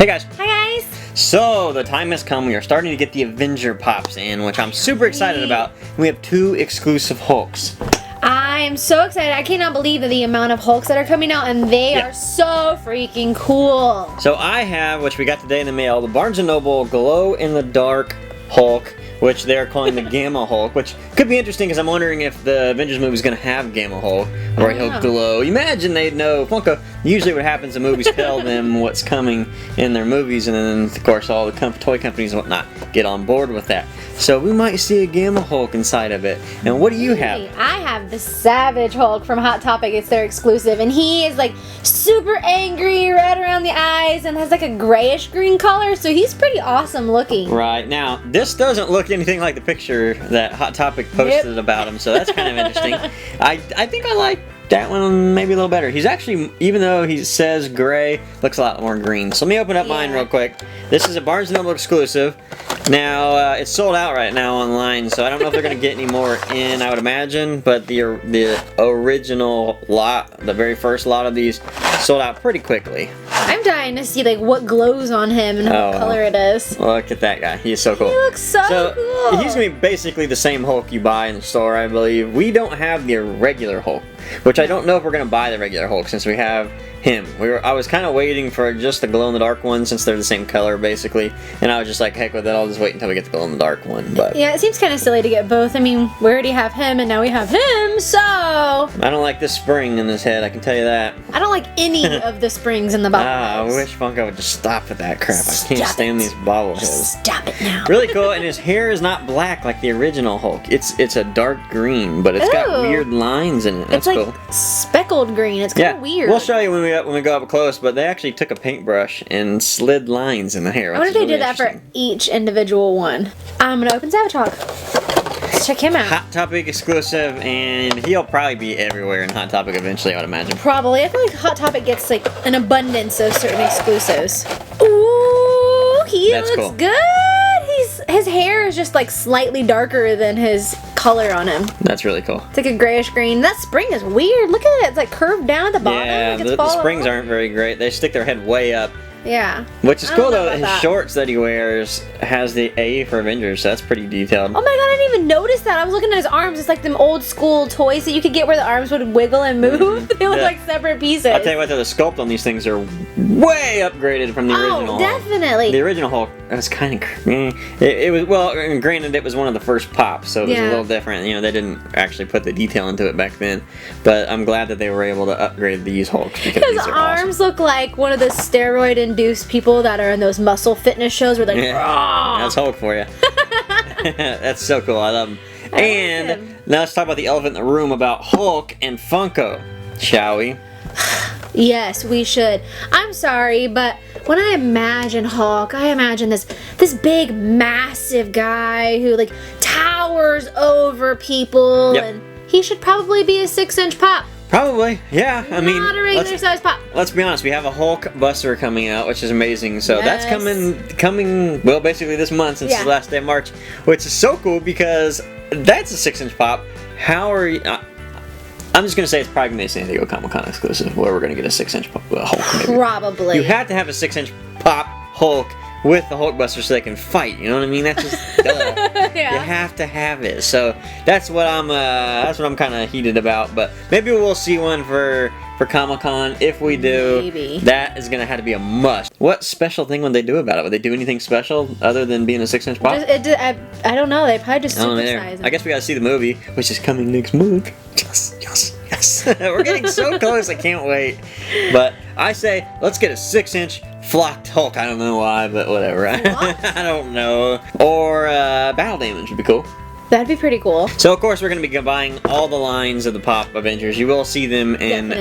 Hey guys! Hi guys! So, the time has come. We are starting to get the Avenger Pops in, which I'm super excited about. We have 2 exclusive Hulks. I am so excited. I cannot believe the amount of Hulks that are coming out, and they are so freaking cool. So I have, which we got today in the mail, the Barnes & Noble glow-in-the-dark Hulk, which they're calling the Gamma Hulk, which could be interesting because I'm wondering if the Avengers movie is going to have Gamma Hulk, or he'll glow. Imagine they'd know. Funko, usually what happens in movies tell them what's coming in their movies, and then, of course, all the toy companies and whatnot get on board with that. So we might see a Gamma Hulk inside of it. And what do you have? I have the Savage Hulk from Hot Topic. It's their exclusive, and he is like super angry, red around the eyes, and has like a grayish green color, so he's pretty awesome looking. Right. Now, this doesn't look anything like the picture that Hot Topic posted about him, so that's kind of interesting. I think I like that one maybe a little better. He's actually, even though he says gray, looks a lot more green. So let me open up mine real quick. This is a Barnes & Noble exclusive. Now, it's sold out right now online, so I don't know if they're going to get any more in, I would imagine, but the original lot, the very first lot of these, sold out pretty quickly. I'm dying to see like what glows on him and what color it is. Look at that guy. He's so cool. He looks so cool. He's going to be basically the same Hulk you buy in the store, I believe. We don't have the regular Hulk, which I don't know if we're going to buy the regular Hulk since we have him. I was kind of waiting for just the glow-in-the-dark one since they're the same color, basically. And I was just like, heck with it, I'll just wait until we get the glow-in-the-dark one. But yeah, it seems kind of silly to get both. I mean, we already have him, and now we have him, so... I don't like this spring in his head, I can tell you that. I don't like any of the springs in the bobbleheads. I wish Funko would just stop with that crap. I can't stand these bobbleheads. Stop it now. Really cool, and his hair is not black like the original Hulk. It's a dark green, but it's got weird lines in it. That's it's like cool. Speckled green. It's kind of weird. We'll show you when we go up close, but they actually took a paintbrush and slid lines in the hair. I wonder if they did that for each individual one. I'm gonna open Savage Hulk. Let's check him out. Hot Topic exclusive, and he'll probably be everywhere in Hot Topic eventually, I would imagine. Probably. I feel like Hot Topic gets like an abundance of certain exclusives. Ooh, he looks good. His hair is just like slightly darker than his color on him. That's really cool. It's like a grayish green. That spring is weird. Look at it. It's like curved down at the bottom. Yeah, the springs aren't very great. They stick their head way up. Yeah. Which is cool though. His shorts that he wears has the A for Avengers, so that's pretty detailed. Oh my god, I didn't even notice that. I was looking at his arms. It's like them old school toys that you could get where the arms would wiggle and move. They look like separate pieces. I'll tell you what though, the sculpt on these things are way upgraded from the original. Oh, definitely. The original Hulk was kind of... It was, well, granted it was one of the first pops, so it was a little different. You know, they didn't actually put the detail into it back then. But I'm glad that they were able to upgrade these Hulks because his arms look like one of the steroid-induced people that are in those muscle fitness shows where they're like, that's Hulk for you. That's so cool. I love him. And now let's talk about the elephant in the room about Hulk and Funko, shall we? Yes, we should. I'm sorry, but when I imagine Hulk, I imagine this big, massive guy who like towers over people, and he should probably be a 6-inch pop. Probably, yeah. I mean, not a regular size pop. Let's be honest. We have a Hulk Buster coming out, which is amazing. So that's coming. Well, basically this month since it's the last day of March, which is so cool because that's a 6-inch pop. How are you? I'm just gonna say it's probably gonna be a San Diego Comic-Con exclusive, where we're gonna get a 6-inch Hulk. Maybe. Probably. You have to have a 6-inch pop Hulk with the Hulk Buster so they can fight. You know what I mean? That's just you have to have it. So that's what I'm kind of heated about. But maybe we'll see one for Comic-Con. If we do, maybe. That is gonna have to be a must. What special thing would they do about it? Would they do anything special other than being a 6-inch pop? I don't know. They probably just supersize it. I guess we gotta see the movie, which is coming next month. Yes. We're getting so close. I can't wait. But I say let's get a 6-inch flocked Hulk. I don't know why, but whatever. I don't know. Or Battle Damage would be cool. That'd be pretty cool. So, of course, we're going to be combining all the lines of the Pop Avengers. You will see them in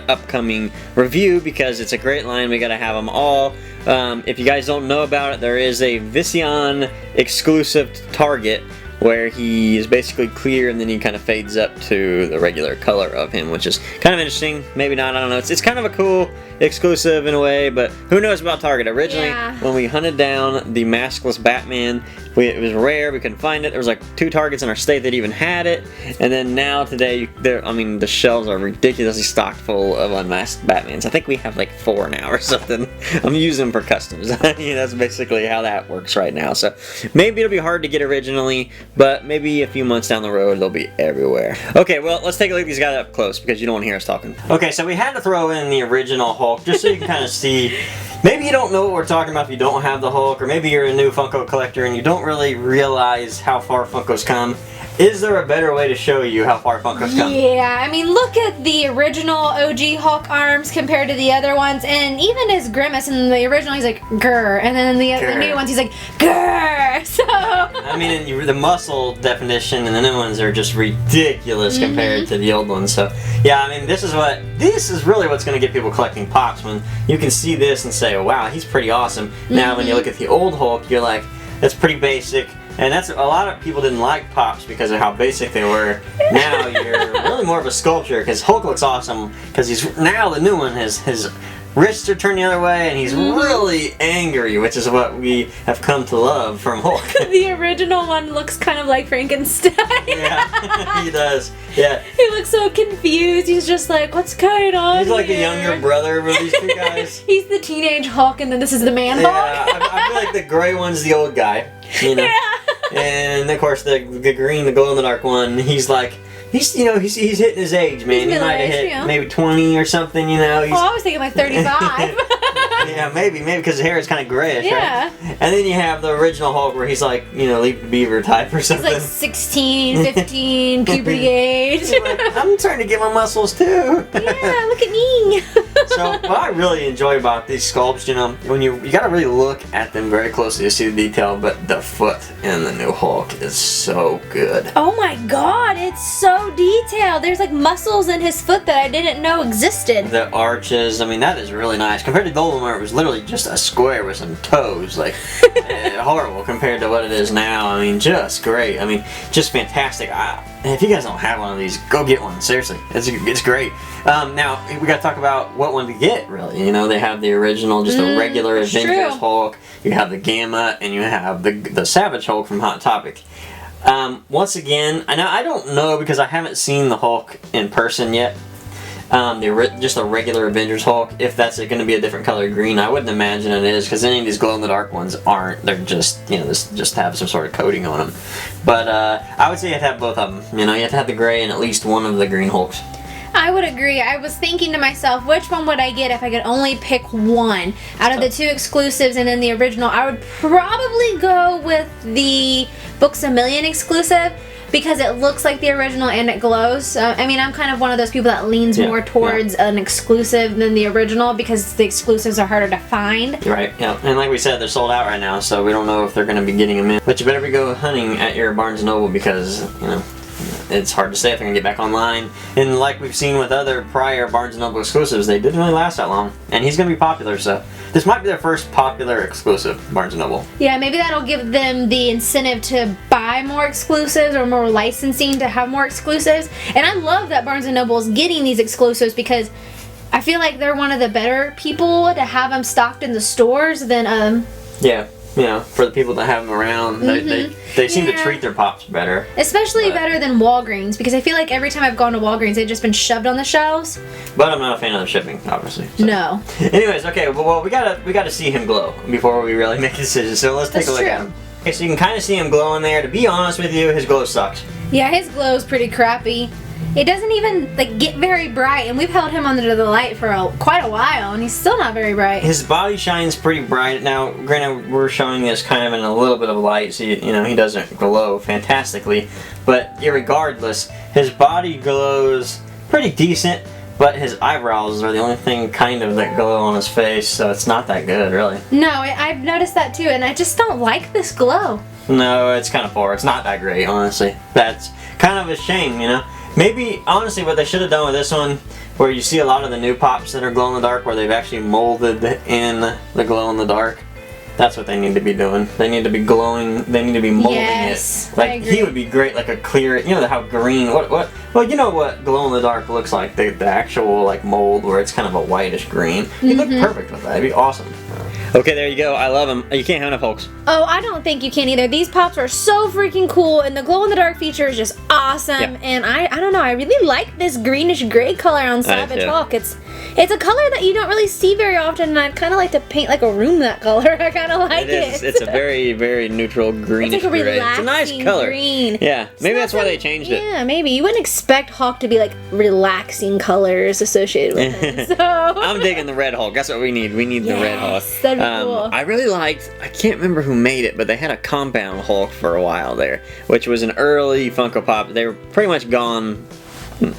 upcoming review because it's a great line. We got to have them all. If you guys don't know about it, there is a Vision exclusive Target where he is basically clear and then he kind of fades up to the regular color of him, which is kind of interesting. Maybe not, I don't know. It's kind of a cool exclusive in a way, but who knows about Target. Originally, when we hunted down the maskless Batman, it was rare. We couldn't find it. There was like 2 Targets in our state that even had it, and then now today, I mean, the shelves are ridiculously stocked full of unmasked Batmans. I think we have like 4 now or something. I'm using them for customs. That's basically how that works right now. So maybe it'll be hard to get originally, but maybe a few months down the road they'll be everywhere. Okay, well, let's take a look at these guys up close because you don't want to hear us talking. Okay, so we had to throw in the original Hulk just so you can kind of see. Maybe you don't know what we're talking about if you don't have the Hulk, or maybe you're a new Funko collector and you don't really realize how far Funko's come. Is there a better way to show you how far Funko's come? Yeah, I mean, look at the original OG Hulk arms compared to the other ones, and even his grimace in the original, he's like, grr, and then the new ones, he's like, grr, so... I mean, the muscle definition and the new ones are just ridiculous compared to the old ones, so... Yeah, I mean, this is really what's going to get people collecting Pops, when you can see this and say, oh, wow, he's pretty awesome. Now, when you look at the old Hulk, you're like, that's pretty basic. And that's, a lot of people didn't like Pops because of how basic they were. Now you're really more of a sculpture, because Hulk looks awesome, because now the new one, his wrists are turned the other way, and he's really angry, which is what we have come to love from Hulk. The original one looks kind of like Frankenstein. Yeah, he does. Yeah. He looks so confused. He's just like, what's going on? He's like the younger brother of these 2 guys. He's the teenage Hulk, and then this is the man Hulk. I feel like the gray one's the old guy. You know? Yeah. And of course the green, the glow in the dark one, he's like, he's hitting his age, man. He might have hit maybe 20 or something, you know. I was thinking like 35. Yeah, maybe because his hair is kind of grayish, right? And then you have the original Hulk where he's like, Leap the Beaver type or something. He's like 16, 15, puberty age. Like, I'm trying to get my muscles too. Yeah, look at me. So what I really enjoy about these sculpts, when you gotta really look at them very closely to see the detail, but the foot in the new Hulk is so good. Oh my god, it's so detailed. There's like muscles in his foot that I didn't know existed. The arches, I mean, that is really nice. Compared to the old one where it was literally just a square with some toes, like horrible compared to what it is now. I mean, just great. I mean, just fantastic. If you guys don't have one of these, go get one. Seriously, it's great. Now we got to talk about what one to get. Really, they have the original, just a regular Avengers Hulk. You have the Gamma, and you have the Savage Hulk from Hot Topic. Once again, I don't know because I haven't seen the Hulk in person yet. Just a regular Avengers Hulk, if that's going to be a different color green, I wouldn't imagine it is, because any of these glow-in-the-dark ones aren't. They're just, just have some sort of coating on them. But I would say you have to have both of them. You have to have the gray and at least one of the green Hulks. I would agree. I was thinking to myself, which one would I get if I could only pick one? Out of the 2 exclusives and then the original, I would probably go with the Books A Million exclusive, because it looks like the original and it glows. I mean, I'm kind of one of those people that leans more towards an exclusive than the original, because the exclusives are harder to find. Right, yeah. And like we said, they're sold out right now, so we don't know if they're going to be getting them in. But you better be go hunting at your Barnes & Noble, because, it's hard to say if they're going to get back online. And like we've seen with other prior Barnes & Noble exclusives, they didn't really last that long. And he's going to be popular, so this might be their first popular exclusive, Barnes & Noble. Yeah, maybe that'll give them the incentive to buy more exclusives or more licensing to have more exclusives. And I love that Barnes & Noble is getting these exclusives, because I feel like they're one of the better people to have them stocked in the stores than... Yeah, for the people that have them around, they seem to treat their Pops better. Especially better than Walgreens, because I feel like every time I've gone to Walgreens, they've just been shoved on the shelves. But I'm not a fan of the shipping, obviously. So. No. Anyways, okay, well we gotta see him glow before we really make a decision. So let's take a look at him. Okay, so you can kind of see him glowing there. To be honest with you, his glow sucks. Yeah, his glow's pretty crappy. It doesn't even get very bright, and we've held him under the light for quite a while, and he's still not very bright. His body shines pretty bright. Now, granted, we're showing this kind of in a little bit of light, so he doesn't glow fantastically. But irregardless, his body glows pretty decent, but his eyebrows are the only thing kind of that glow on his face, so it's not that good, really. No, I've noticed that too, and I just don't like this glow. No, it's kind of poor. It's not that great, honestly. That's kind of a shame, Maybe, honestly, what they should have done with this one, where you see a lot of the new Pops that are glow-in-the-dark, where they've actually molded in the glow-in-the-dark. That's what they need to be doing. They need to be glowing, they need to be molding it. Like, he would be great, like a clear, how green, well, you know what glow-in-the-dark looks like, the actual, mold, where it's kind of a whitish green. He'd look perfect with that. It'd be awesome. Okay, there you go. I love them. You can't have enough Hulks. Oh, I don't think you can either. These pops are so freaking cool, and the glow-in-the-dark feature is just awesome. Yeah. And I don't know, I really like this greenish gray color on Savage too. Hulk. It's a color that you don't really see very often, and I'd kind of like to paint like a room that color. I kind of like it. It's a very, very neutral greenish It's like a gray. It's a nice relaxing color. green. Yeah, maybe that's why they changed it. Yeah, maybe. You wouldn't expect Hulk to be like relaxing colors associated with him. So I'm digging the Red Hulk. That's what we need. We need the Red Hulk. That'd be cool. I really liked, I can't remember who made it, but they had a compound Hulk for a while there, which was an early Funko Pop. They were pretty much gone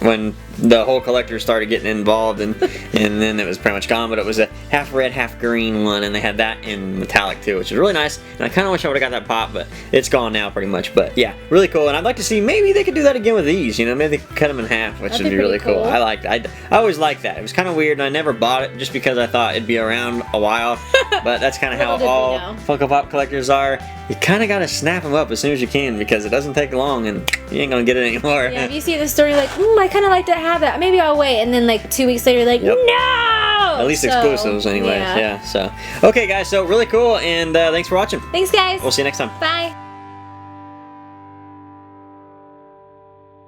when the whole collector started getting involved, and then it was pretty much gone, but it was a half red, half green one, and they had that in metallic too, which is really nice, and I kind of wish I would have got that pop, but it's gone now pretty much. But yeah, really cool, and I'd like to see, maybe they could do that again with these, you know, maybe they could cut them in half, which That'd would be be really pretty cool. cool. I liked it. I always liked that. It was kind of weird, and I never bought it just because I thought it'd be around a while, but that's kind of how Little did we all know. Funko Pop collectors are. You kind of got to snap them up as soon as you can, because it doesn't take long, and you ain't gonna get it anymore. yeah, if you see the story, like, I kind of like to have that. Maybe I'll wait. And then like 2 weeks later, like, Yep. no! At least So, exclusives anyways. Yeah. So okay, guys. So really cool, and thanks for watching. Thanks, guys. We'll see you next time. Bye.